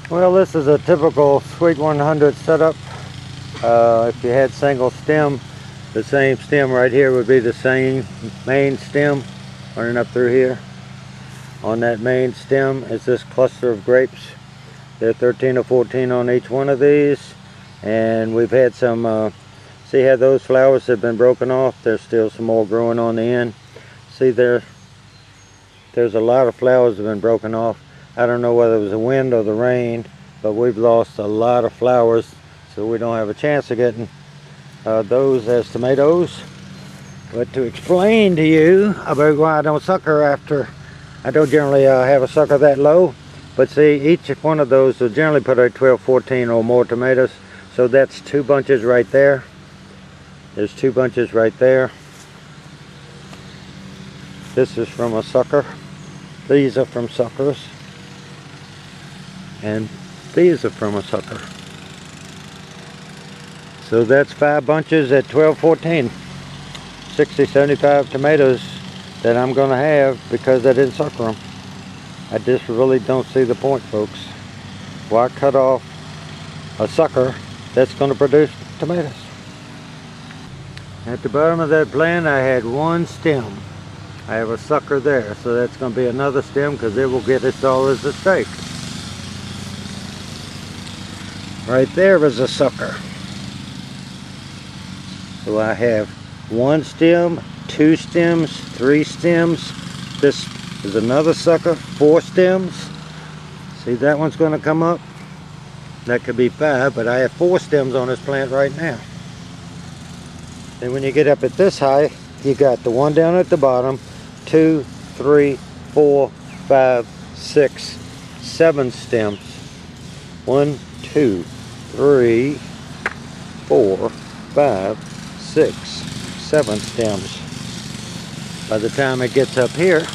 Well, this is a typical Sweet 100 setup. If you had single stem, the same stem right here would be the same main stem running up through here. On that main stem is this cluster of grapes. There are 13 or 14 on each one of these, and we've had some see how those flowers have been broken off. There's still some more growing on the end. See there's a lot of flowers that have been broken off. I don't know whether it was the wind or the rain, but we've lost a lot of flowers, so we don't have a chance of getting those as tomatoes. But to explain to you about why I don't sucker after, I don't generally have a sucker that low, but see, each one of those will generally put out 12, 14 or more tomatoes. So that's 2 bunches right there. There's 2 bunches right there. This is from a sucker. These are from suckers. And these are from a sucker. So that's 5 bunches at 12, 14. 60, 75 tomatoes that I'm going to have because I didn't sucker them. I just really don't see the point, folks. Why cut off a sucker that's going to produce tomatoes? At the bottom of that plant I had 1 stem. I have a sucker there, so that's going to be another stem because it will get its all as a stake. Right there is a sucker. So I have 1 stem, 2 stems, 3 stems. This is another sucker, 4 stems. See, that one's going to come up. That could be 5, but I have 4 stems on this plant right now. And when you get up at this high, you got the one down at the bottom, 2, 3, 4, 5, 6, 7 stems. 1, 2, 3, 4, 5, 6, 7 stems. By the time it gets up here,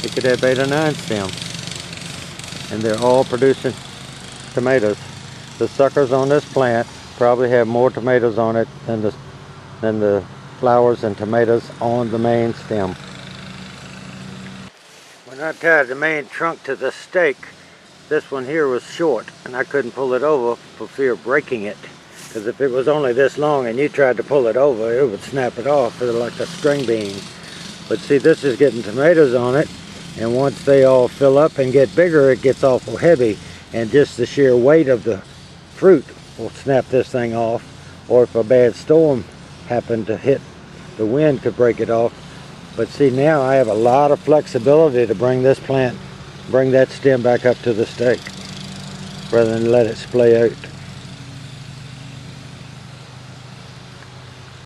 it could have 8 or 9 stems. And they're all producing tomatoes. The suckers on this plant probably have more tomatoes on it than the flowers and tomatoes on the main stem. When I tied the main trunk to the stake, this one here was short and I couldn't pull it over for fear of breaking it. Because if it was only this long and you tried to pull it over, it would snap it off like a string bean. But see, this is getting tomatoes on it, and once they all fill up and get bigger, it gets awful heavy, and just the sheer weight of the fruit will snap this thing off. Or if a bad storm happened to hit, the wind could break it off. But see, now I have a lot of flexibility to bring this plant, bring that stem back up to the stake rather than let it splay out.